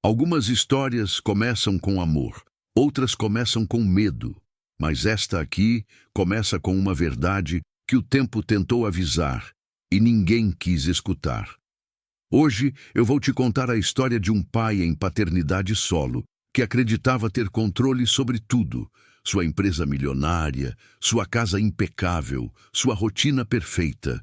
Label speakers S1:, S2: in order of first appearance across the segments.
S1: Algumas histórias começam com amor, outras começam com medo, mas esta aqui começa com uma verdade que o tempo tentou avisar e ninguém quis escutar. Hoje eu vou te contar a história de um pai em paternidade solo que acreditava ter controle sobre tudo: sua empresa milionária, sua casa impecável, sua rotina perfeita.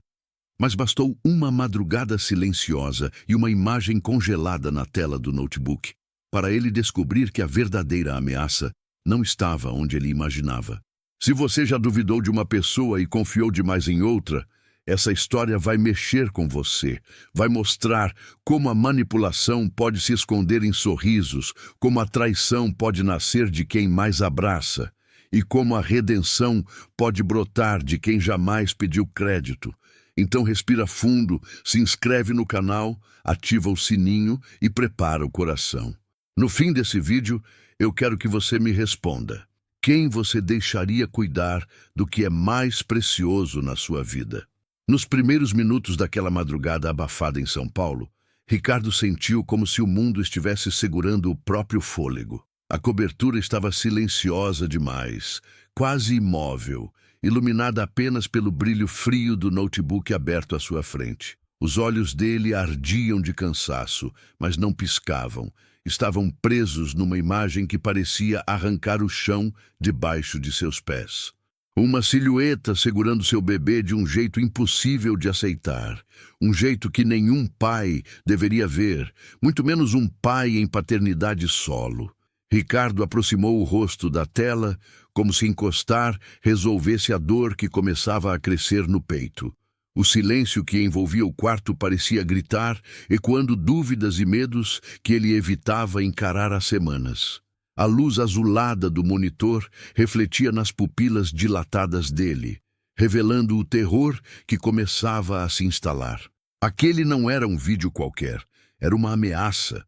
S1: Mas bastou uma madrugada silenciosa e uma imagem congelada na tela do notebook para ele descobrir que a verdadeira ameaça não estava onde ele imaginava. Se você já duvidou de uma pessoa e confiou demais em outra, essa história vai mexer com você, vai mostrar como a manipulação pode se esconder em sorrisos, como a traição pode nascer de quem mais abraça e como a redenção pode brotar de quem jamais pediu crédito. Então respira fundo, se inscreve no canal, ativa o sininho e prepara o coração. No fim desse vídeo, eu quero que você me responda: quem você deixaria cuidar do que é mais precioso na sua vida? Nos primeiros minutos daquela madrugada abafada em São Paulo, Ricardo sentiu como se o mundo estivesse segurando o próprio fôlego. A cobertura estava silenciosa demais, quase imóvel, iluminada apenas pelo brilho frio do notebook aberto à sua frente. Os olhos dele ardiam de cansaço, mas não piscavam. Estavam presos numa imagem que parecia arrancar o chão debaixo de seus pés. Uma silhueta segurando seu bebê de um jeito impossível de aceitar. Um jeito que nenhum pai deveria ver, muito menos um pai em paternidade solo. Ricardo aproximou o rosto da tela, como se encostar resolvesse a dor que começava a crescer no peito. O silêncio que envolvia o quarto parecia gritar, ecoando dúvidas e medos que ele evitava encarar há semanas. A luz azulada do monitor refletia nas pupilas dilatadas dele, revelando o terror que começava a se instalar. Aquele não era um vídeo qualquer, era uma ameaça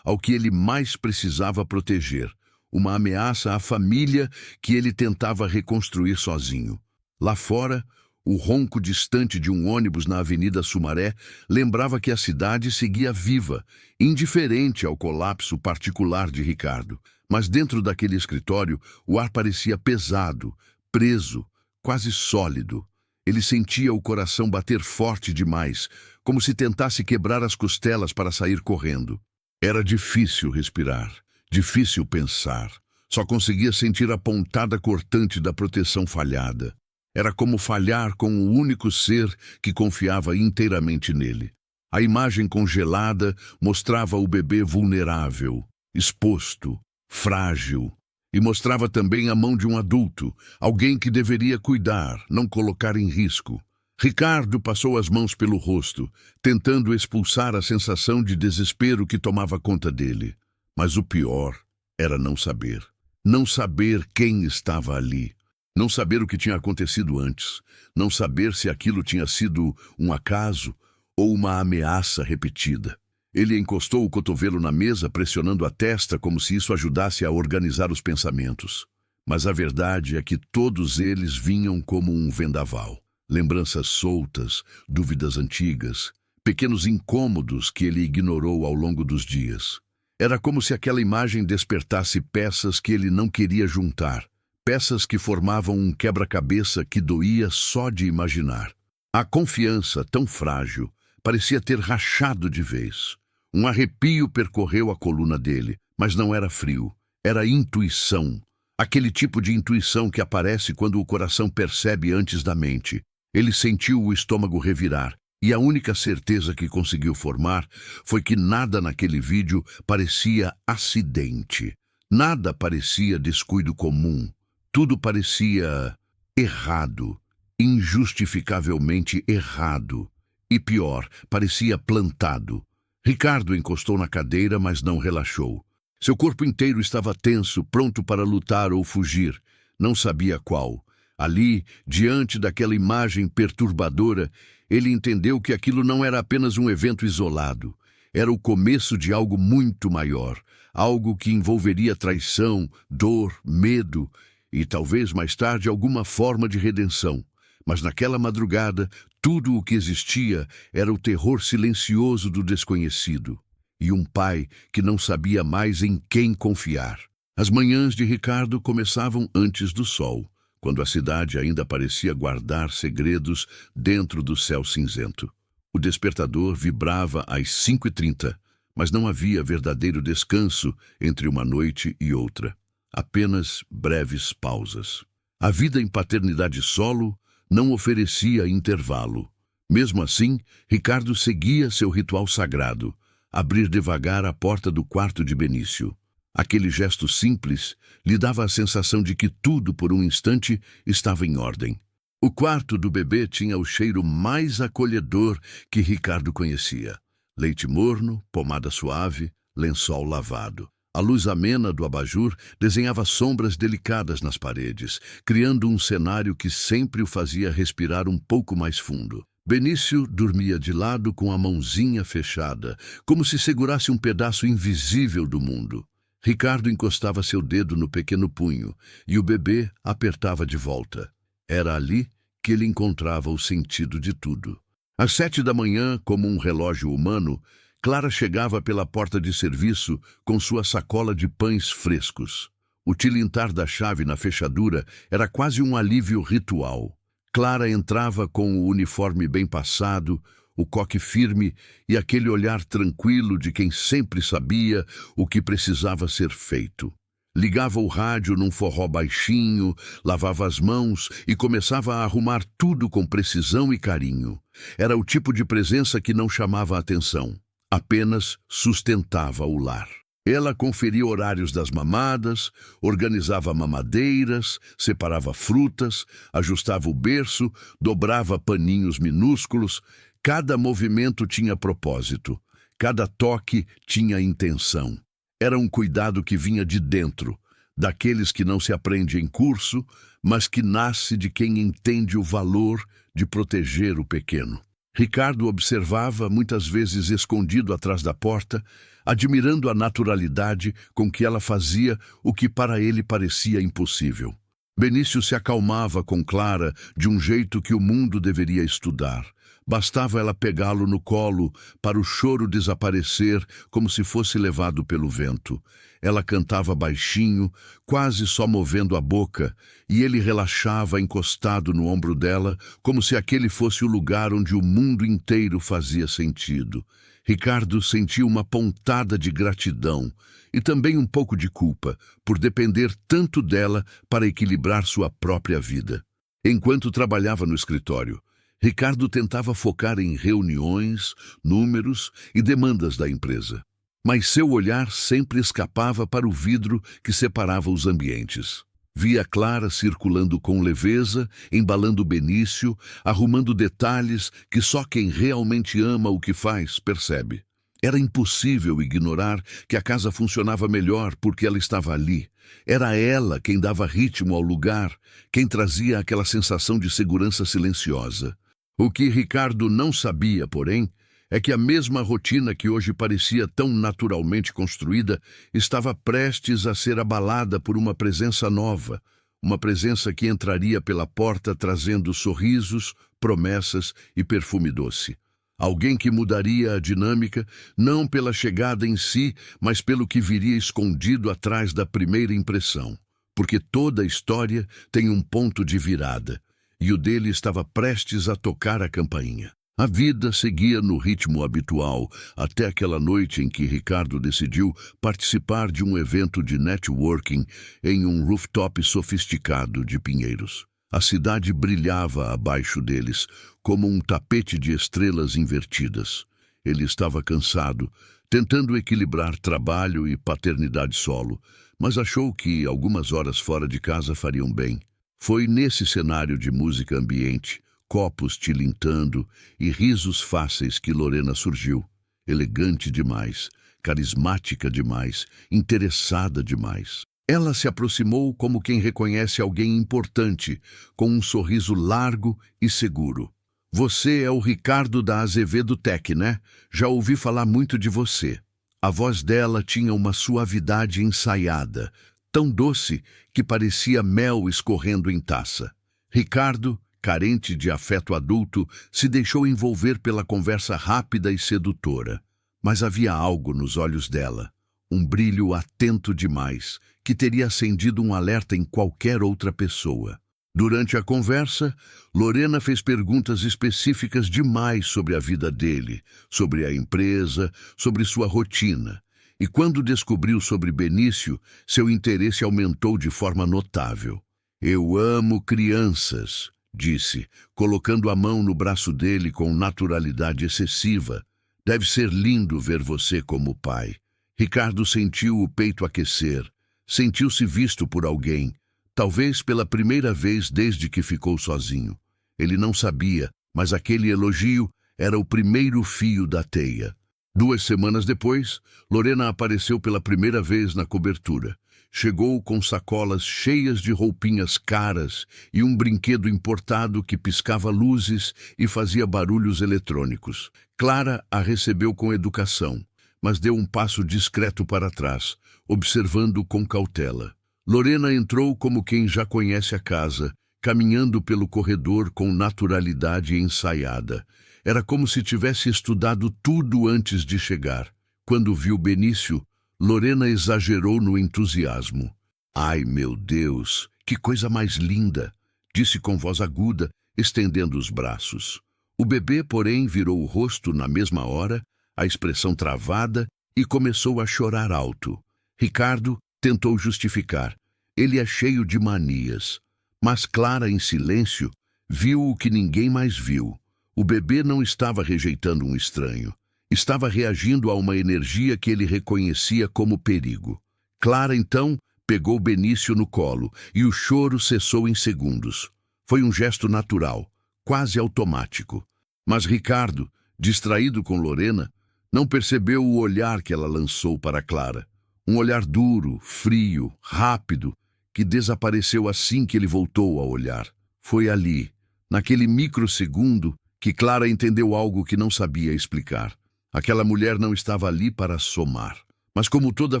S1: ao que ele mais precisava proteger, uma ameaça à família que ele tentava reconstruir sozinho. Lá fora, o ronco distante de um ônibus na Avenida Sumaré lembrava que a cidade seguia viva, indiferente ao colapso particular de Ricardo. Mas dentro daquele escritório, o ar parecia pesado, preso, quase sólido. Ele sentia o coração bater forte demais, como se tentasse quebrar as costelas para sair correndo. Era difícil respirar, difícil pensar. Só conseguia sentir a pontada cortante da proteção falhada. Era como falhar com o único ser que confiava inteiramente nele. A imagem congelada mostrava o bebê vulnerável, exposto, frágil. E mostrava também a mão de um adulto, alguém que deveria cuidar, não colocar em risco. Ricardo passou as mãos pelo rosto, tentando expulsar a sensação de desespero que tomava conta dele. Mas o pior era não saber. Não saber quem estava ali. Não saber o que tinha acontecido antes. Não saber se aquilo tinha sido um acaso ou uma ameaça repetida. Ele encostou o cotovelo na mesa, pressionando a testa como se isso ajudasse a organizar os pensamentos. Mas a verdade é que todos eles vinham como um vendaval. Lembranças soltas, dúvidas antigas, pequenos incômodos que ele ignorou ao longo dos dias. Era como se aquela imagem despertasse peças que ele não queria juntar. Peças que formavam um quebra-cabeça que doía só de imaginar. A confiança, tão frágil, parecia ter rachado de vez. Um arrepio percorreu a coluna dele, mas não era frio, era intuição. Aquele tipo de intuição que aparece quando o coração percebe antes da mente. Ele sentiu o estômago revirar, e a única certeza que conseguiu formar foi que nada naquele vídeo parecia acidente. Nada parecia descuido comum. Tudo parecia errado, injustificavelmente errado. E pior, parecia plantado. Ricardo encostou na cadeira, mas não relaxou. Seu corpo inteiro estava tenso, pronto para lutar ou fugir. Não sabia qual. Ali, diante daquela imagem perturbadora, ele entendeu que aquilo não era apenas um evento isolado. Era o começo de algo muito maior. Algo que envolveria traição, dor, medo e talvez mais tarde alguma forma de redenção. Mas naquela madrugada, tudo o que existia era o terror silencioso do desconhecido. e um pai que não sabia mais em quem confiar. As manhãs de Ricardo começavam antes do sol, quando a cidade ainda parecia guardar segredos dentro do céu cinzento. O despertador vibrava às 5h30, mas não havia verdadeiro descanso entre uma noite e outra. Apenas breves pausas. A vida em paternidade solo não oferecia intervalo. Mesmo assim, Ricardo seguia seu ritual sagrado, abrir devagar a porta do quarto de Benício. Aquele gesto simples lhe dava a sensação de que tudo, por um instante, estava em ordem. O quarto do bebê tinha o cheiro mais acolhedor que Ricardo conhecia. Leite morno, pomada suave, lençol lavado. A luz amena do abajur desenhava sombras delicadas nas paredes, criando um cenário que sempre o fazia respirar um pouco mais fundo. Benício dormia de lado com a mãozinha fechada, como se segurasse um pedaço invisível do mundo. Ricardo encostava seu dedo no pequeno punho e o bebê apertava de volta. Era ali que ele encontrava o sentido de tudo. Às 7 da manhã, como um relógio humano, Clara chegava pela porta de serviço com sua sacola de pães frescos. O tilintar da chave na fechadura era quase um alívio ritual. Clara entrava com o uniforme bem passado, o coque firme e aquele olhar tranquilo de quem sempre sabia o que precisava ser feito. Ligava o rádio num forró baixinho, lavava as mãos e começava a arrumar tudo com precisão e carinho. Era o tipo de presença que não chamava a atenção, apenas sustentava o lar. Ela conferia horários das mamadas, organizava mamadeiras, separava frutas, ajustava o berço, dobrava paninhos minúsculos. Cada movimento tinha propósito, cada toque tinha intenção. Era um cuidado que vinha de dentro, daqueles que não se aprende em curso, mas que nasce de quem entende o valor de proteger o pequeno. Ricardo observava, muitas vezes escondido atrás da porta, admirando a naturalidade com que ela fazia o que para ele parecia impossível. Benício se acalmava com Clara de um jeito que o mundo deveria estudar. Bastava ela pegá-lo no colo para o choro desaparecer como se fosse levado pelo vento. Ela cantava baixinho, quase só movendo a boca, e ele relaxava encostado no ombro dela, como se aquele fosse o lugar onde o mundo inteiro fazia sentido. Ricardo sentia uma pontada de gratidão e também um pouco de culpa por depender tanto dela para equilibrar sua própria vida. Enquanto trabalhava no escritório, Ricardo tentava focar em reuniões, números e demandas da empresa. Mas seu olhar sempre escapava para o vidro que separava os ambientes. Via Clara circulando com leveza, embalando Benício, arrumando detalhes que só quem realmente ama o que faz percebe. Era impossível ignorar que a casa funcionava melhor porque ela estava ali. Era ela quem dava ritmo ao lugar, quem trazia aquela sensação de segurança silenciosa. O que Ricardo não sabia, porém, é que a mesma rotina que hoje parecia tão naturalmente construída estava prestes a ser abalada por uma presença nova, uma presença que entraria pela porta trazendo sorrisos, promessas e perfume doce. Alguém que mudaria a dinâmica, não pela chegada em si, mas pelo que viria escondido atrás da primeira impressão. Porque toda história tem um ponto de virada, e o dele estava prestes a tocar a campainha. A vida seguia no ritmo habitual, até aquela noite em que Ricardo decidiu participar de um evento de networking em um rooftop sofisticado de Pinheiros. A cidade brilhava abaixo deles, como um tapete de estrelas invertidas. Ele estava cansado, tentando equilibrar trabalho e paternidade solo, mas achou que algumas horas fora de casa fariam bem. Foi nesse cenário de música ambiente, copos tilintando e risos fáceis que Lorena surgiu. Elegante demais, carismática demais, interessada demais. Ela se aproximou como quem reconhece alguém importante, com um sorriso largo e seguro. Você é o Ricardo da Azevedo Tech, né? Já ouvi falar muito de você. A voz dela tinha uma suavidade ensaiada, tão doce que parecia mel escorrendo em taça. Ricardo, carente de afeto adulto, se deixou envolver pela conversa rápida e sedutora. Mas havia algo nos olhos dela, um brilho atento demais, que teria acendido um alerta em qualquer outra pessoa. Durante a conversa, Lorena fez perguntas específicas demais sobre a vida dele, sobre a empresa, sobre sua rotina. E quando descobriu sobre Benício, seu interesse aumentou de forma notável. "Eu amo crianças", disse, colocando a mão no braço dele com naturalidade excessiva. "Deve ser lindo ver você como pai." Ricardo sentiu o peito aquecer. Sentiu-se visto por alguém, talvez pela primeira vez desde que ficou sozinho. Ele não sabia, mas aquele elogio era o primeiro fio da teia. 2 semanas depois, Lorena apareceu pela primeira vez na cobertura. Chegou com sacolas cheias de roupinhas caras e um brinquedo importado que piscava luzes e fazia barulhos eletrônicos. Clara a recebeu com educação, mas deu um passo discreto para trás, observando com cautela. Lorena entrou como quem já conhece a casa, caminhando pelo corredor com naturalidade ensaiada. Era como se tivesse estudado tudo antes de chegar. Quando viu Benício, Lorena exagerou no entusiasmo. "Ai, meu Deus, que coisa mais linda!" disse com voz aguda, estendendo os braços. O bebê, porém, virou o rosto na mesma hora, a expressão travada, e começou a chorar alto. Ricardo tentou justificar. Ele é cheio de manias. Mas Clara, em silêncio, viu o que ninguém mais viu. O bebê não estava rejeitando um estranho. Estava reagindo a uma energia que ele reconhecia como perigo. Clara, então, pegou Benício no colo e o choro cessou em segundos. Foi um gesto natural, quase automático. Mas Ricardo, distraído com Lorena, não percebeu o olhar que ela lançou para Clara. Um olhar duro, frio, rápido, que desapareceu assim que ele voltou a olhar. Foi ali, naquele microsegundo, que Clara entendeu algo que não sabia explicar. Aquela mulher não estava ali para somar. Mas como toda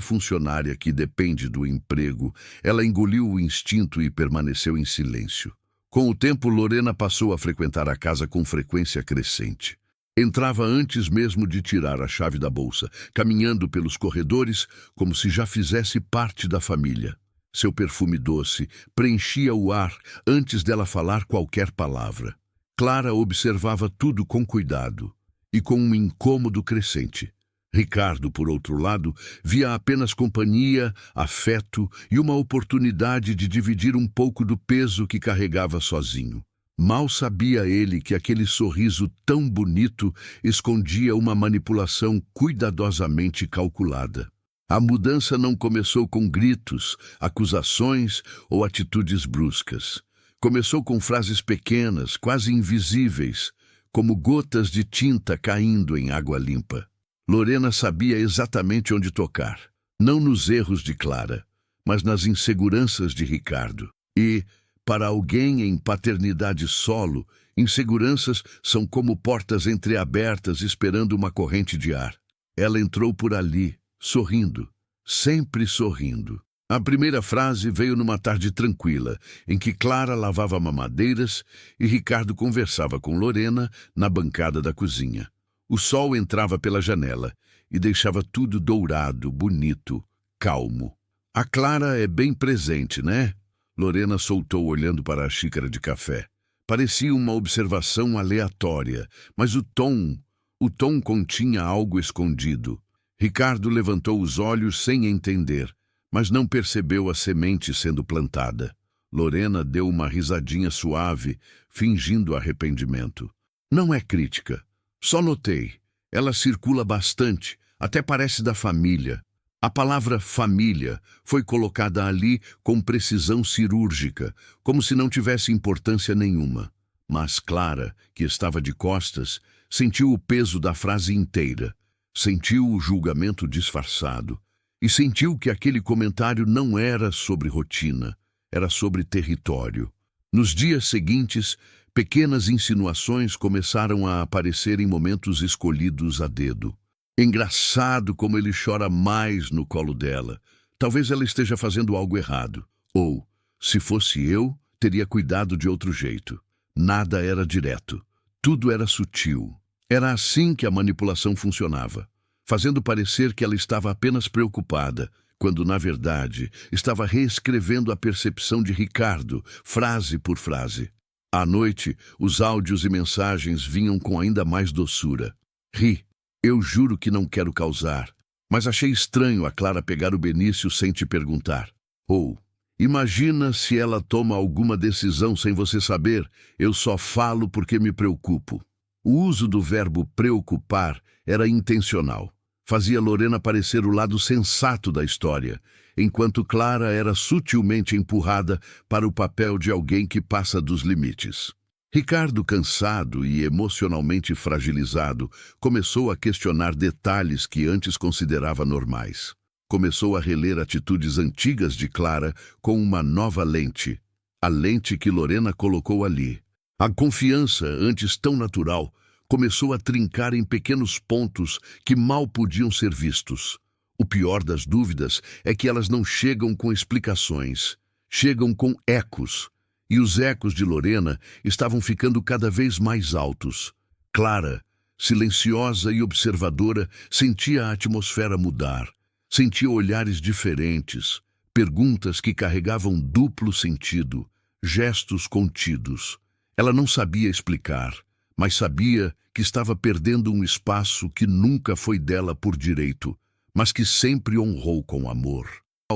S1: funcionária que depende do emprego, ela engoliu o instinto e permaneceu em silêncio. Com o tempo, Lorena passou a frequentar a casa com frequência crescente. Entrava antes mesmo de tirar a chave da bolsa, caminhando pelos corredores como se já fizesse parte da família. Seu perfume doce preenchia o ar antes dela falar qualquer palavra. Clara observava tudo com cuidado e com um incômodo crescente. Ricardo, por outro lado, via apenas companhia, afeto e uma oportunidade de dividir um pouco do peso que carregava sozinho. Mal sabia ele que aquele sorriso tão bonito escondia uma manipulação cuidadosamente calculada. A mudança não começou com gritos, acusações ou atitudes bruscas. Começou com frases pequenas, quase invisíveis, como gotas de tinta caindo em água limpa. Lorena sabia exatamente onde tocar, não nos erros de Clara, mas nas inseguranças de Ricardo. E, para alguém em paternidade solo, inseguranças são como portas entreabertas esperando uma corrente de ar. Ela entrou por ali, sorrindo, sempre sorrindo. A primeira frase veio numa tarde tranquila, em que Clara lavava mamadeiras e Ricardo conversava com Lorena na bancada da cozinha. O sol entrava pela janela e deixava tudo dourado, bonito, calmo. "A Clara é bem presente, né?" Lorena soltou olhando para a xícara de café. Parecia uma observação aleatória, mas o tom continha algo escondido. Ricardo levantou os olhos sem entender, mas não percebeu a semente sendo plantada. Lorena deu uma risadinha suave, fingindo arrependimento. "Não é crítica. Só notei. Ela circula bastante, até parece da família." A palavra família foi colocada ali com precisão cirúrgica, como se não tivesse importância nenhuma. Mas Clara, que estava de costas, sentiu o peso da frase inteira. Sentiu o julgamento disfarçado. E sentiu que aquele comentário não era sobre rotina, era sobre território. Nos dias seguintes, pequenas insinuações começaram a aparecer em momentos escolhidos a dedo. "Engraçado como ele chora mais no colo dela. Talvez ela esteja fazendo algo errado." Ou, "Se fosse eu, teria cuidado de outro jeito." Nada era direto. Tudo era sutil. Era assim que a manipulação funcionava. fazendo parecer que ela estava apenas preocupada, quando, na verdade, estava reescrevendo a percepção de Ricardo, frase por frase. À noite, os áudios e mensagens vinham com ainda mais doçura. Ri, eu juro que não quero causar, mas achei estranho a Clara pegar o Benício sem te perguntar. Ou, imagina se ela toma alguma decisão sem você saber, eu só falo porque me preocupo. O uso do verbo preocupar era intencional. Fazia Lorena parecer o lado sensato da história, enquanto Clara era sutilmente empurrada para o papel de alguém que passa dos limites. Ricardo, cansado e emocionalmente fragilizado, começou a questionar detalhes que antes considerava normais. Começou a reler atitudes antigas de Clara com uma nova lente, a lente que Lorena colocou ali. A confiança, antes tão natural, começou a trincar em pequenos pontos que mal podiam ser vistos. O pior das dúvidas é que elas não chegam com explicações, chegam com ecos. E os ecos de Lorena estavam ficando cada vez mais altos. Clara, silenciosa e observadora, sentia a atmosfera mudar. Sentia olhares diferentes, perguntas que carregavam duplo sentido, gestos contidos. Ela não sabia explicar, mas sabia que estava perdendo um espaço que nunca foi dela por direito, mas que sempre honrou com amor.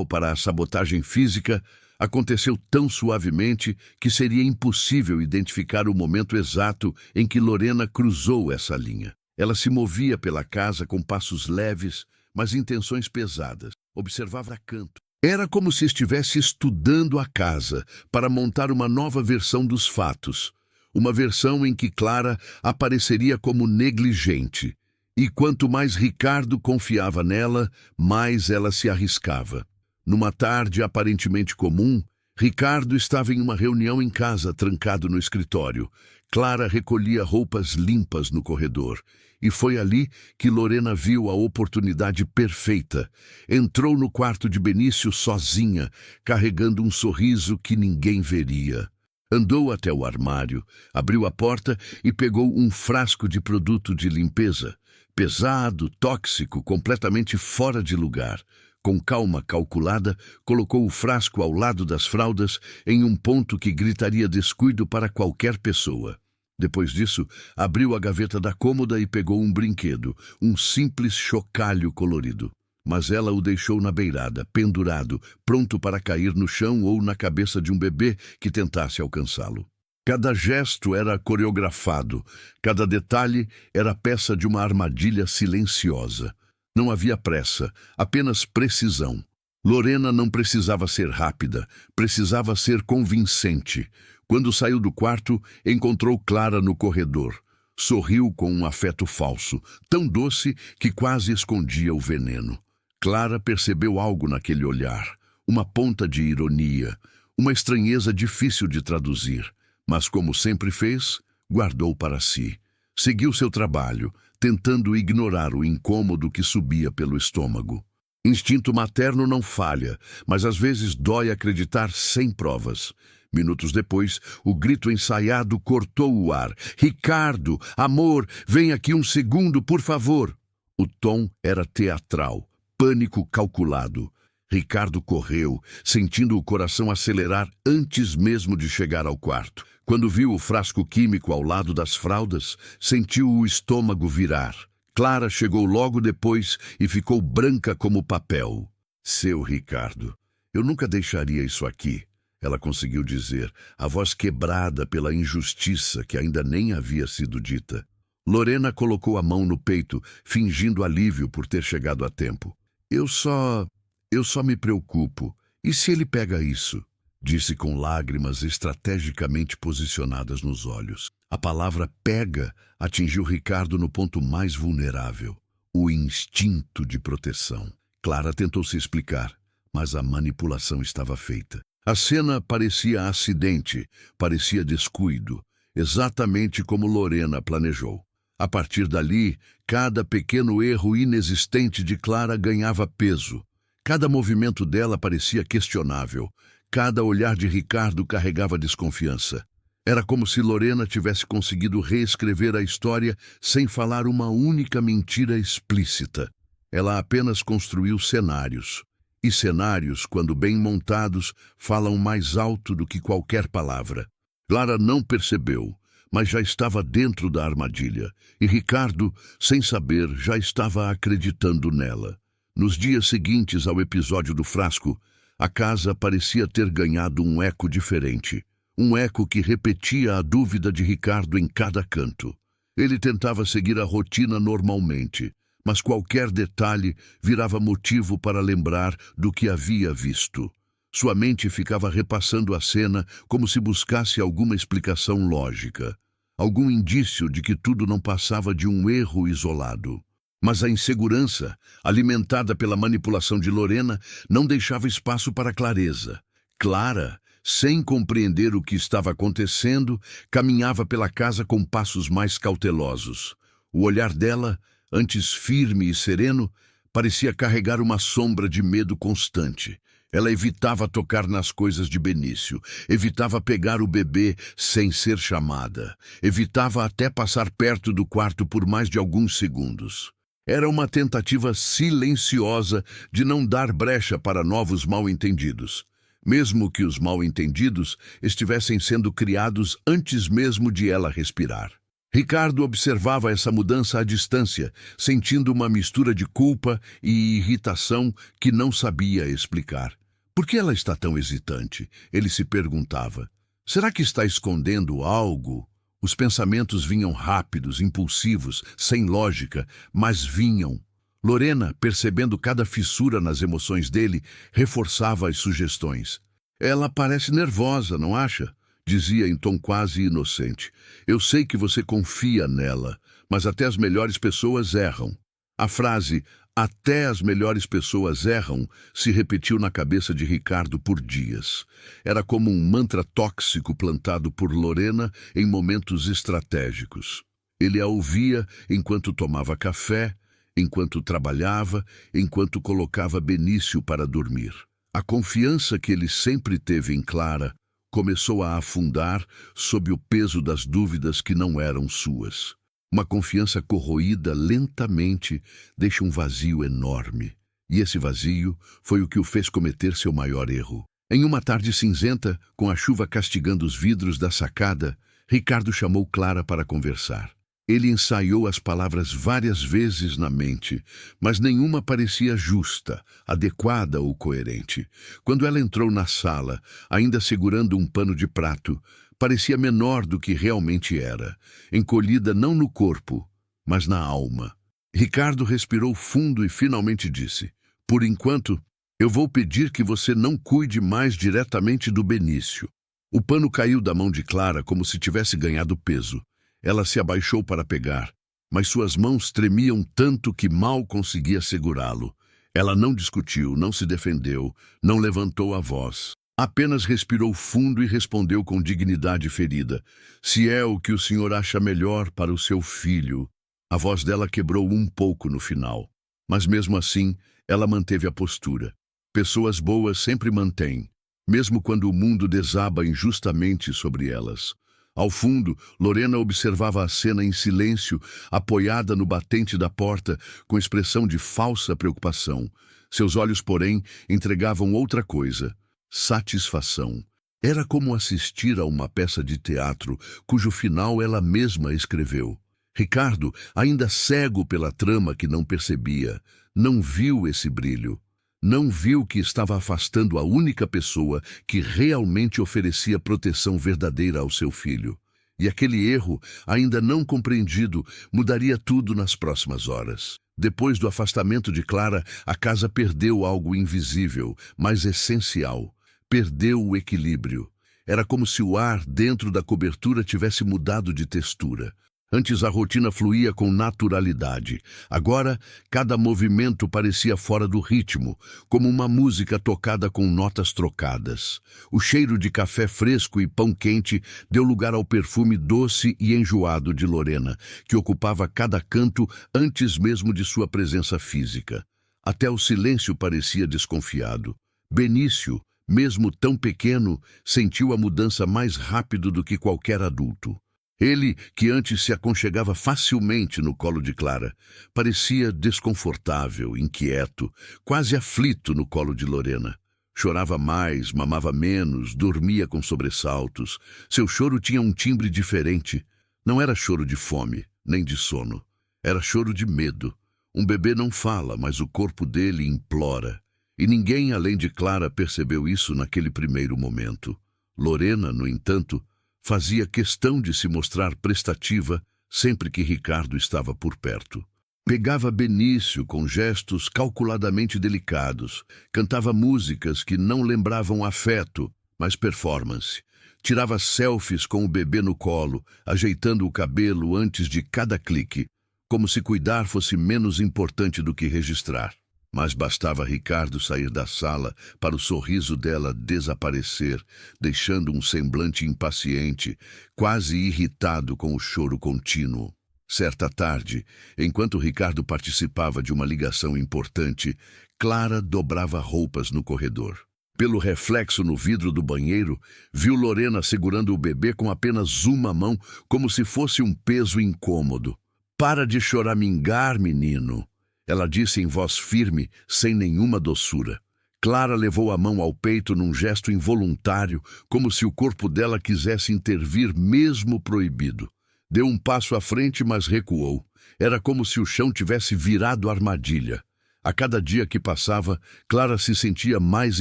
S1: Para a sabotagem física, aconteceu tão suavemente que seria impossível identificar o momento exato em que Lorena cruzou essa linha. Ela se movia pela casa com passos leves, mas intenções pesadas. Observava a canto. Era como se estivesse estudando a casa para montar uma nova versão dos fatos. Uma versão em que Clara apareceria como negligente. E quanto mais Ricardo confiava nela, mais ela se arriscava. Numa tarde aparentemente comum, Ricardo estava em uma reunião em casa, trancado no escritório. Clara recolhia roupas limpas no corredor. E foi ali que Lorena viu a oportunidade perfeita. Entrou no quarto de Benício sozinha, carregando um sorriso que ninguém veria. Andou até o armário, abriu a porta e pegou um frasco de produto de limpeza. Pesado, tóxico, completamente fora de lugar. Com calma calculada, colocou o frasco ao lado das fraldas em um ponto que gritaria descuido para qualquer pessoa. Depois disso, abriu a gaveta da cômoda e pegou um brinquedo, um simples chocalho colorido. Mas ela o deixou na beirada, pendurado, pronto para cair no chão ou na cabeça de um bebê que tentasse alcançá-lo. Cada gesto era coreografado, cada detalhe era peça de uma armadilha silenciosa. Não havia pressa, apenas precisão. Lorena não precisava ser rápida, precisava ser convincente. Quando saiu do quarto, encontrou Clara no corredor. Sorriu com um afeto falso, tão doce que quase escondia o veneno. Clara percebeu algo naquele olhar, uma ponta de ironia, uma estranheza difícil de traduzir. Mas, como sempre fez, guardou para si. Seguiu seu trabalho, tentando ignorar o incômodo que subia pelo estômago. Instinto materno não falha, mas às vezes dói acreditar sem provas. Minutos depois, o grito ensaiado cortou o ar. Ricardo, amor, vem aqui um segundo, por favor. O tom era teatral, pânico calculado. Ricardo correu, sentindo o coração acelerar antes mesmo de chegar ao quarto. Quando viu o frasco químico ao lado das fraldas, sentiu o estômago virar. Clara chegou logo depois e ficou branca como papel. Seu Ricardo, eu nunca deixaria isso aqui, ela conseguiu dizer, a voz quebrada pela injustiça que ainda nem havia sido dita. Lorena colocou a mão no peito, fingindo alívio por ter chegado a tempo. Eu só me preocupo. E se ele pega isso? Disse com lágrimas estrategicamente posicionadas nos olhos. A palavra pega atingiu Ricardo no ponto mais vulnerável, o instinto de proteção. Clara tentou se explicar, mas a manipulação estava feita. A cena parecia acidente, parecia descuido, exatamente como Lorena planejou. A partir dali, cada pequeno erro inexistente de Clara ganhava peso. Cada movimento dela parecia questionável. Cada olhar de Ricardo carregava desconfiança. Era como se Lorena tivesse conseguido reescrever a história sem falar uma única mentira explícita. Ela apenas construiu cenários. E cenários, quando bem montados, falam mais alto do que qualquer palavra. Clara não percebeu, mas já estava dentro da armadilha. E Ricardo, sem saber, já estava acreditando nela. Nos dias seguintes ao episódio do frasco, a casa parecia ter ganhado um eco diferente. Um eco que repetia a dúvida de Ricardo em cada canto. Ele tentava seguir a rotina normalmente, mas qualquer detalhe virava motivo para lembrar do que havia visto. Sua mente ficava repassando a cena como se buscasse alguma explicação lógica, algum indício de que tudo não passava de um erro isolado. Mas a insegurança, alimentada pela manipulação de Lorena, não deixava espaço para clareza. Clara, sem compreender o que estava acontecendo, caminhava pela casa com passos mais cautelosos. O olhar dela, antes firme e sereno, parecia carregar uma sombra de medo constante. Ela evitava tocar nas coisas de Benício, evitava pegar o bebê sem ser chamada, evitava até passar perto do quarto por mais de alguns segundos. Era uma tentativa silenciosa de não dar brecha para novos mal-entendidos, mesmo que os mal-entendidos estivessem sendo criados antes mesmo de ela respirar. Ricardo observava essa mudança à distância, sentindo uma mistura de culpa e irritação que não sabia explicar. Por que ela está tão hesitante? Ele se perguntava. Será que está escondendo algo? Os pensamentos vinham rápidos, impulsivos, sem lógica, mas vinham. Lorena, percebendo cada fissura nas emoções dele, reforçava as sugestões. Ela parece nervosa, não acha? Dizia em tom quase inocente. Eu sei que você confia nela, mas até as melhores pessoas erram. A frase, até as melhores pessoas erram, se repetiu na cabeça de Ricardo por dias. Era como um mantra tóxico plantado por Lorena em momentos estratégicos. Ele a ouvia enquanto tomava café, enquanto trabalhava, enquanto colocava Benício para dormir. A confiança que ele sempre teve em Clara começou a afundar sob o peso das dúvidas que não eram suas. Uma confiança corroída lentamente deixa um vazio enorme. E esse vazio foi o que o fez cometer seu maior erro. Em uma tarde cinzenta, com a chuva castigando os vidros da sacada, Ricardo chamou Clara para conversar. Ele ensaiou as palavras várias vezes na mente, mas nenhuma parecia justa, adequada ou coerente. Quando ela entrou na sala, ainda segurando um pano de prato, parecia menor do que realmente era, encolhida não no corpo, mas na alma. Ricardo respirou fundo e finalmente disse: por enquanto, eu vou pedir que você não cuide mais diretamente do Benício. O pano caiu da mão de Clara como se tivesse ganhado peso. Ela se abaixou para pegar, mas suas mãos tremiam tanto que mal conseguia segurá-lo. Ela não discutiu, não se defendeu, não levantou a voz. Apenas respirou fundo e respondeu com dignidade ferida: se é o que o senhor acha melhor para o seu filho. A voz dela quebrou um pouco no final, mas mesmo assim, ela manteve a postura. Pessoas boas sempre mantêm, mesmo quando o mundo desaba injustamente sobre elas. Ao fundo, Lorena observava a cena em silêncio, apoiada no batente da porta, com expressão de falsa preocupação. Seus olhos, porém, entregavam outra coisa: satisfação. Era como assistir a uma peça de teatro, cujo final ela mesma escreveu. Ricardo, ainda cego pela trama que não percebia, não viu esse brilho. Não viu que estava afastando a única pessoa que realmente oferecia proteção verdadeira ao seu filho. E aquele erro, ainda não compreendido, mudaria tudo nas próximas horas. Depois do afastamento de Clara, a casa perdeu algo invisível, mas essencial. Perdeu o equilíbrio. Era como se o ar dentro da cobertura tivesse mudado de textura. Antes a rotina fluía com naturalidade. Agora, cada movimento parecia fora do ritmo, como uma música tocada com notas trocadas. O cheiro de café fresco e pão quente deu lugar ao perfume doce e enjoado de Lorena, que ocupava cada canto antes mesmo de sua presença física. Até o silêncio parecia desconfiado. Benício, mesmo tão pequeno, sentiu a mudança mais rápido do que qualquer adulto. Ele, que antes se aconchegava facilmente no colo de Clara, parecia desconfortável, inquieto, quase aflito no colo de Lorena. Chorava mais, mamava menos, dormia com sobressaltos. Seu choro tinha um timbre diferente. Não era choro de fome, nem de sono. Era choro de medo. Um bebê não fala, mas o corpo dele implora. E ninguém, além de Clara, percebeu isso naquele primeiro momento. Lorena, no entanto, fazia questão de se mostrar prestativa sempre que Ricardo estava por perto. Pegava Benício com gestos calculadamente delicados, cantava músicas que não lembravam afeto, mas performance. Tirava selfies com o bebê no colo, ajeitando o cabelo antes de cada clique, como se cuidar fosse menos importante do que registrar. Mas bastava Ricardo sair da sala para o sorriso dela desaparecer, deixando um semblante impaciente, quase irritado com o choro contínuo. Certa tarde, enquanto Ricardo participava de uma ligação importante, Clara dobrava roupas no corredor. Pelo reflexo no vidro do banheiro, viu Lorena segurando o bebê com apenas uma mão, como se fosse um peso incômodo. "Para de choramingar, menino", ela disse em voz firme, sem nenhuma doçura. Clara levou a mão ao peito num gesto involuntário, como se o corpo dela quisesse intervir mesmo proibido. Deu um passo à frente, mas recuou. Era como se o chão tivesse virado armadilha. A cada dia que passava, Clara se sentia mais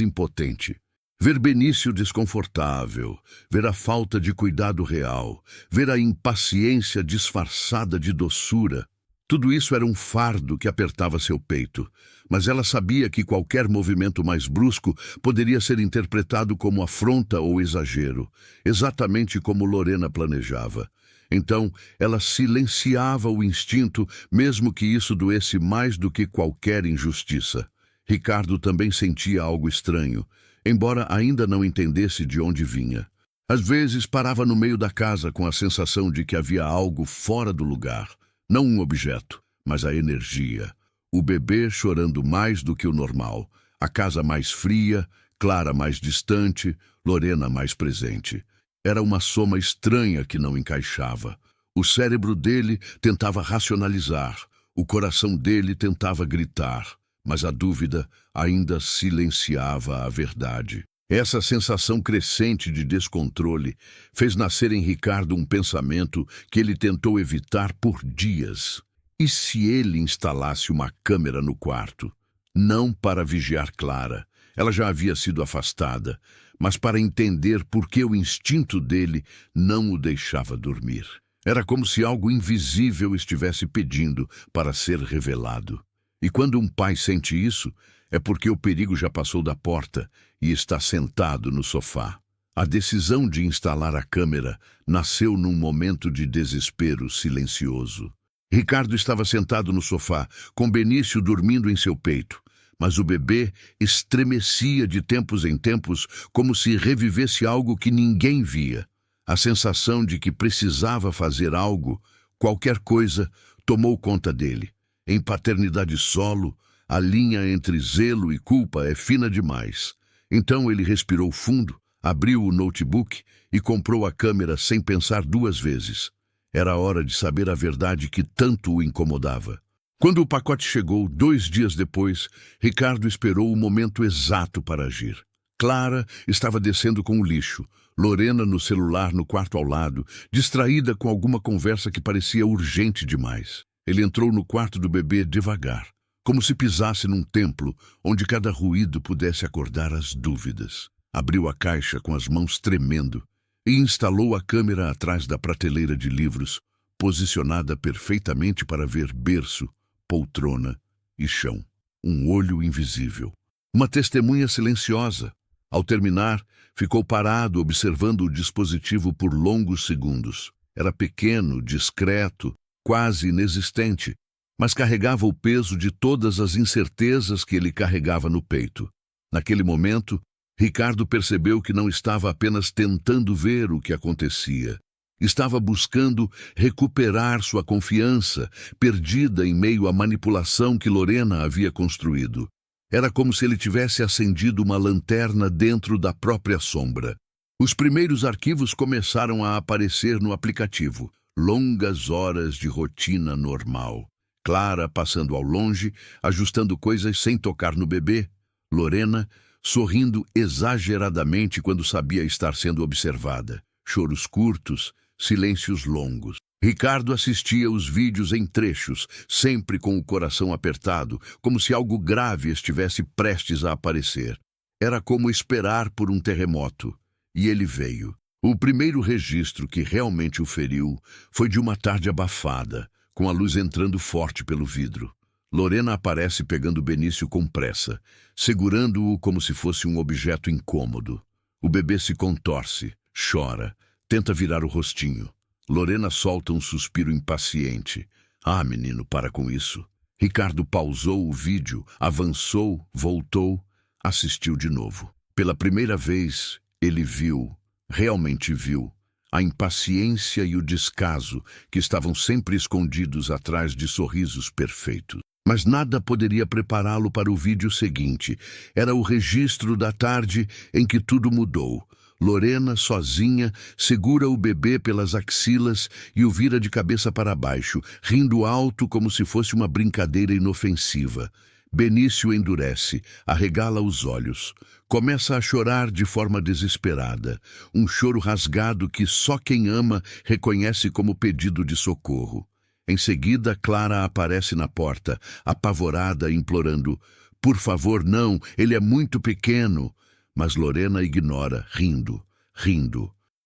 S1: impotente. Ver Benício desconfortável, ver a falta de cuidado real, ver a impaciência disfarçada de doçura, tudo isso era um fardo que apertava seu peito. Mas ela sabia que qualquer movimento mais brusco poderia ser interpretado como afronta ou exagero, exatamente como Lorena planejava. Então, ela silenciava o instinto, mesmo que isso doesse mais do que qualquer injustiça. Ricardo também sentia algo estranho, embora ainda não entendesse de onde vinha. Às vezes parava no meio da casa com a sensação de que havia algo fora do lugar. Não um objeto, mas a energia. O bebê chorando mais do que o normal. A casa mais fria, Clara mais distante, Lorena mais presente. Era uma soma estranha que não encaixava. O cérebro dele tentava racionalizar. O coração dele tentava gritar. Mas a dúvida ainda silenciava a verdade. Essa sensação crescente de descontrole fez nascer em Ricardo um pensamento que ele tentou evitar por dias. E se ele instalasse uma câmera no quarto? Não para vigiar Clara, ela já havia sido afastada, mas para entender por que o instinto dele não o deixava dormir. Era como se algo invisível estivesse pedindo para ser revelado. E quando um pai sente isso, é porque o perigo já passou da porta e está sentado no sofá. A decisão de instalar a câmera nasceu num momento de desespero silencioso. Ricardo estava sentado no sofá, com Benício dormindo em seu peito, mas o bebê estremecia de tempos em tempos como se revivesse algo que ninguém via. A sensação de que precisava fazer algo, qualquer coisa, tomou conta dele. Em paternidade solo, a linha entre zelo e culpa é fina demais. Então ele respirou fundo, abriu o notebook e comprou a câmera sem pensar duas vezes. Era hora de saber a verdade que tanto o incomodava. Quando o pacote chegou, 2 dias depois, Ricardo esperou o momento exato para agir. Clara estava descendo com o lixo, Lorena no celular no quarto ao lado, distraída com alguma conversa que parecia urgente demais. Ele entrou no quarto do bebê devagar, como se pisasse num templo onde cada ruído pudesse acordar as dúvidas. Abriu a caixa com as mãos tremendo e instalou a câmera atrás da prateleira de livros, posicionada perfeitamente para ver berço, poltrona e chão. Um olho invisível. Uma testemunha silenciosa. Ao terminar, ficou parado observando o dispositivo por longos segundos. Era pequeno, discreto, quase inexistente, mas carregava o peso de todas as incertezas que ele carregava no peito. Naquele momento, Ricardo percebeu que não estava apenas tentando ver o que acontecia. Estava buscando recuperar sua confiança, perdida em meio à manipulação que Lorena havia construído. Era como se ele tivesse acendido uma lanterna dentro da própria sombra. Os primeiros arquivos começaram a aparecer no aplicativo. Longas horas de rotina normal. Clara passando ao longe, ajustando coisas sem tocar no bebê. Lorena sorrindo exageradamente quando sabia estar sendo observada. Choros curtos, silêncios longos. Ricardo assistia os vídeos em trechos, sempre com o coração apertado, como se algo grave estivesse prestes a aparecer. Era como esperar por um terremoto. E ele veio. O primeiro registro que realmente o feriu foi de uma tarde abafada, com a luz entrando forte pelo vidro. Lorena aparece pegando Benício com pressa, segurando-o como se fosse um objeto incômodo. O bebê se contorce, chora, tenta virar o rostinho. Lorena solta um suspiro impaciente. Ah, menino, para com isso. Ricardo pausou o vídeo, avançou, voltou, assistiu de novo. Pela primeira vez, ele viu, realmente viu, a impaciência e o descaso que estavam sempre escondidos atrás de sorrisos perfeitos. Mas nada poderia prepará-lo para o vídeo seguinte. Era o registro da tarde em que tudo mudou. Lorena, sozinha, segura o bebê pelas axilas e o vira de cabeça para baixo, rindo alto como se fosse uma brincadeira inofensiva. Benício endurece, arregala os olhos. Começa a chorar de forma desesperada, um choro rasgado que só quem ama reconhece como pedido de socorro. Em seguida, Clara aparece na porta, apavorada, implorando: "Por favor, não, ele é muito pequeno." Mas Lorena ignora, rindo.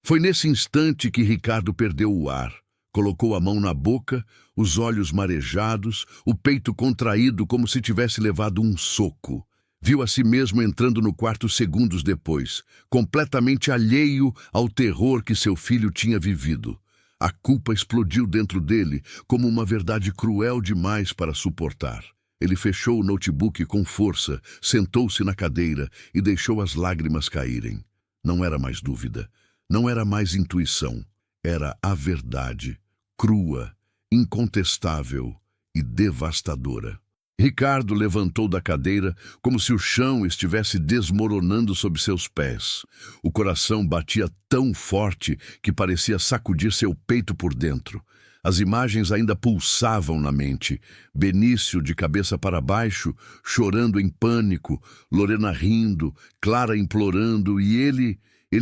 S1: Foi nesse instante que Ricardo perdeu o ar. Colocou a mão na boca, os olhos marejados, o peito contraído como se tivesse levado um soco. Viu a si mesmo entrando no quarto segundos depois, completamente alheio ao terror que seu filho tinha vivido. A culpa explodiu dentro dele como uma verdade cruel demais para suportar. Ele fechou o notebook com força, sentou-se na cadeira e deixou as lágrimas caírem. Não era mais dúvida, não era mais intuição. Era a verdade, crua, incontestável e devastadora. Ricardo levantou da cadeira como se o chão estivesse desmoronando sob seus pés. O coração batia tão forte que parecia sacudir seu peito por dentro. As imagens ainda pulsavam na mente. Benício de cabeça para baixo, chorando em pânico, Lorena rindo, Clara implorando e ele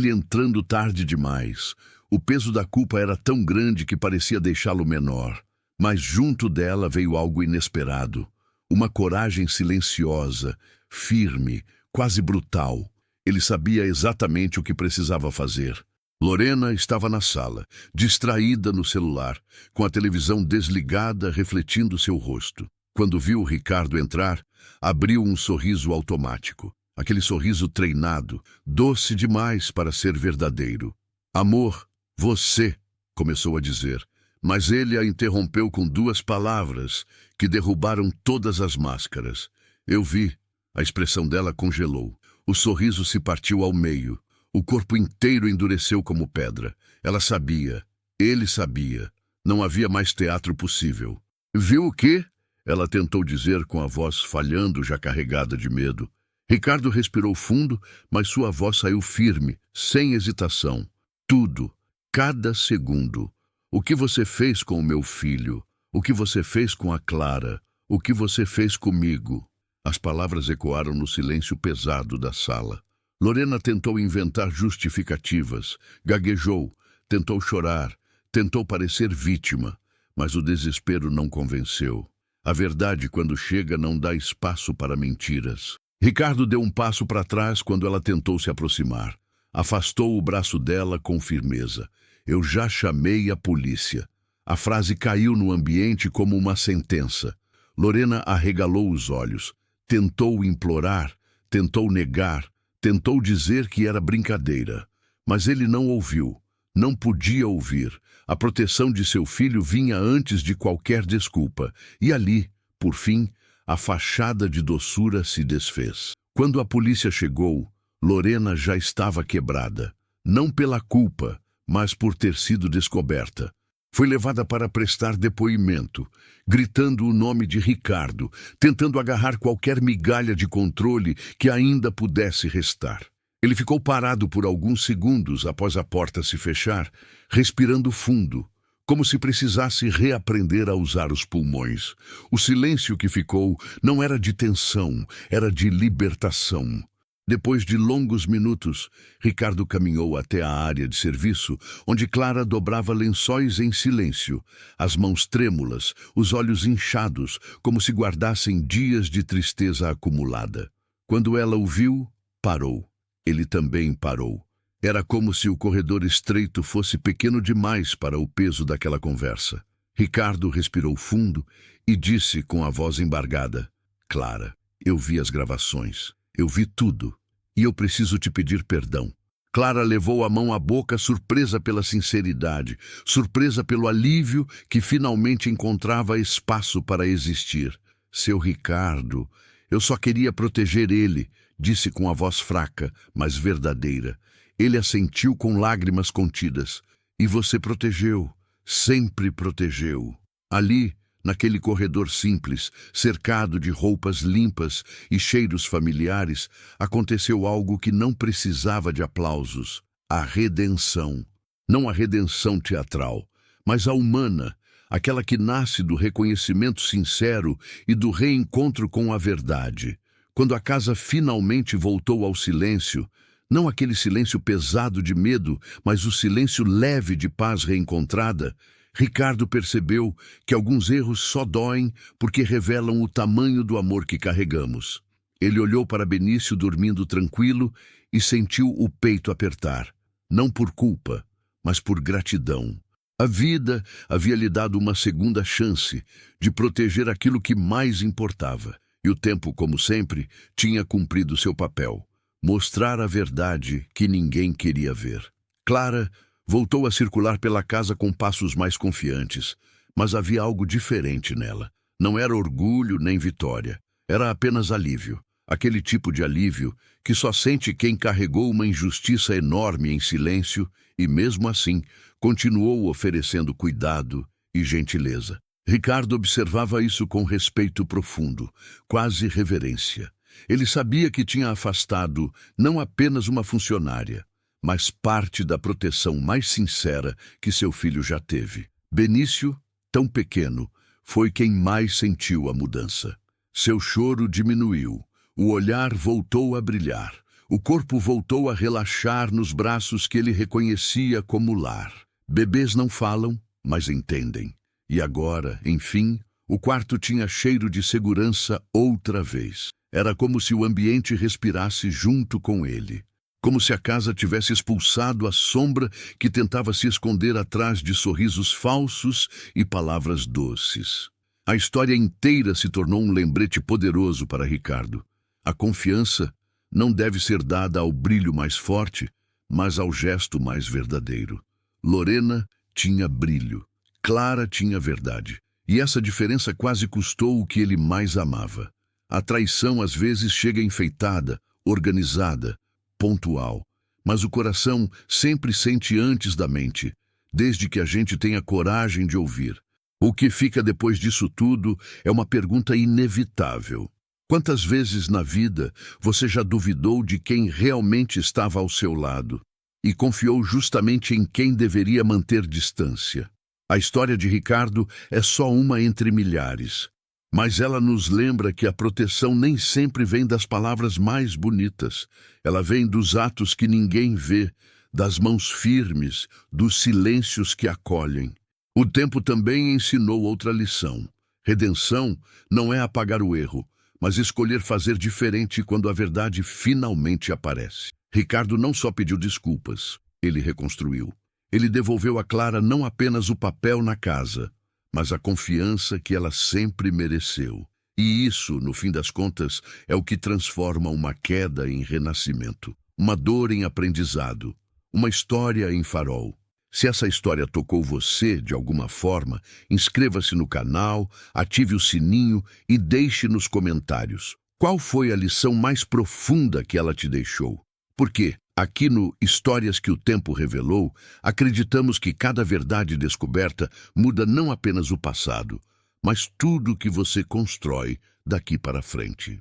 S1: entrando tarde demais. O peso da culpa era tão grande que parecia deixá-lo menor. Mas junto dela veio algo inesperado. Uma coragem silenciosa, firme, quase brutal. Ele sabia exatamente o que precisava fazer. Lorena estava na sala, distraída no celular, com a televisão desligada refletindo seu rosto. Quando viu Ricardo entrar, abriu um sorriso automático. Aquele sorriso treinado, doce demais para ser verdadeiro. "Amor, você", começou a dizer, mas ele a interrompeu com duas palavras que derrubaram todas as máscaras. "Eu vi." A expressão dela congelou. O sorriso se partiu ao meio. O corpo inteiro endureceu como pedra. Ela sabia. Ele sabia. Não havia mais teatro possível. "Viu o quê?" Ela tentou dizer com a voz falhando, já carregada de medo. Ricardo respirou fundo, mas sua voz saiu firme, sem hesitação. "Tudo. Cada segundo. O que você fez com o meu filho? O que você fez com a Clara? O que você fez comigo?" As palavras ecoaram no silêncio pesado da sala. Lorena tentou inventar justificativas, gaguejou, tentou chorar, tentou parecer vítima, mas o desespero não convenceu. A verdade, quando chega, não dá espaço para mentiras. Ricardo deu um passo para trás quando ela tentou se aproximar. Afastou o braço dela com firmeza. "Eu já chamei a polícia." A frase caiu no ambiente como uma sentença. Lorena arregalou os olhos. Tentou implorar, tentou negar, tentou dizer que era brincadeira. Mas ele não ouviu. Não podia ouvir. A proteção de seu filho vinha antes de qualquer desculpa. E ali, por fim, a fachada de doçura se desfez. Quando a polícia chegou, Lorena já estava quebrada. Não pela culpa, mas por ter sido descoberta. Foi levada para prestar depoimento, gritando o nome de Ricardo, tentando agarrar qualquer migalha de controle que ainda pudesse restar. Ele ficou parado por alguns segundos após a porta se fechar, respirando fundo, como se precisasse reaprender a usar os pulmões. O silêncio que ficou não era de tensão, era de libertação. Depois de longos minutos, Ricardo caminhou até a área de serviço, onde Clara dobrava lençóis em silêncio, as mãos trêmulas, os olhos inchados, como se guardassem dias de tristeza acumulada. Quando ela o viu, parou. Ele também parou. Era como se o corredor estreito fosse pequeno demais para o peso daquela conversa. Ricardo respirou fundo e disse com a voz embargada: Clara, eu vi as gravações. Eu vi tudo, e eu preciso te pedir perdão. Clara levou a mão à boca, surpresa pela sinceridade, surpresa pelo alívio que finalmente encontrava espaço para existir. Seu Ricardo, eu só queria proteger ele, disse com a voz fraca, mas verdadeira. Ele assentiu com lágrimas contidas. E você protegeu, sempre protegeu. Ali, naquele corredor simples, cercado de roupas limpas e cheiros familiares, aconteceu algo que não precisava de aplausos: a redenção. Não a redenção teatral, mas a humana, aquela que nasce do reconhecimento sincero e do reencontro com a verdade. Quando a casa finalmente voltou ao silêncio, não aquele silêncio pesado de medo, mas o silêncio leve de paz reencontrada, Ricardo percebeu que alguns erros só doem porque revelam o tamanho do amor que carregamos. Ele olhou para Benício dormindo tranquilo e sentiu o peito apertar, não por culpa, mas por gratidão. A vida havia lhe dado uma segunda chance de proteger aquilo que mais importava, e o tempo, como sempre, tinha cumprido seu papel: mostrar a verdade que ninguém queria ver. Clara voltou a circular pela casa com passos mais confiantes, mas havia algo diferente nela. Não era orgulho nem vitória, era apenas alívio. Aquele tipo de alívio que só sente quem carregou uma injustiça enorme em silêncio e, mesmo assim, continuou oferecendo cuidado e gentileza. Ricardo observava isso com respeito profundo, quase reverência. Ele sabia que tinha afastado não apenas uma funcionária, mas parte da proteção mais sincera que seu filho já teve. Benício, tão pequeno, foi quem mais sentiu a mudança. Seu choro diminuiu, o olhar voltou a brilhar, o corpo voltou a relaxar nos braços que ele reconhecia como lar. Bebês não falam, mas entendem. E agora, enfim, o quarto tinha cheiro de segurança outra vez. Era como se o ambiente respirasse junto com ele. Como se a casa tivesse expulsado a sombra que tentava se esconder atrás de sorrisos falsos e palavras doces. A história inteira se tornou um lembrete poderoso para Ricardo. A confiança não deve ser dada ao brilho mais forte, mas ao gesto mais verdadeiro. Lorena tinha brilho, Clara tinha verdade, e essa diferença quase custou o que ele mais amava. A traição às vezes chega enfeitada, organizada, pontual, mas o coração sempre sente antes da mente, desde que a gente tenha coragem de ouvir. O que fica depois disso tudo é uma pergunta inevitável. Quantas vezes na vida você já duvidou de quem realmente estava ao seu lado e confiou justamente em quem deveria manter distância? A história de Ricardo é só uma entre milhares, mas ela nos lembra que a proteção nem sempre vem das palavras mais bonitas. Ela vem dos atos que ninguém vê, das mãos firmes, dos silêncios que acolhem. O tempo também ensinou outra lição. Redenção não é apagar o erro, mas escolher fazer diferente quando a verdade finalmente aparece. Ricardo não só pediu desculpas, ele reconstruiu. Ele devolveu a Clara não apenas o papel na casa, mas a confiança que ela sempre mereceu. E isso, no fim das contas, é o que transforma uma queda em renascimento, uma dor em aprendizado, uma história em farol. Se essa história tocou você de alguma forma, inscreva-se no canal, ative o sininho e deixe nos comentários qual foi a lição mais profunda que ela te deixou. Por quê? Aqui no Histórias que o Tempo Revelou, acreditamos que cada verdade descoberta muda não apenas o passado, mas tudo o que você constrói daqui para frente.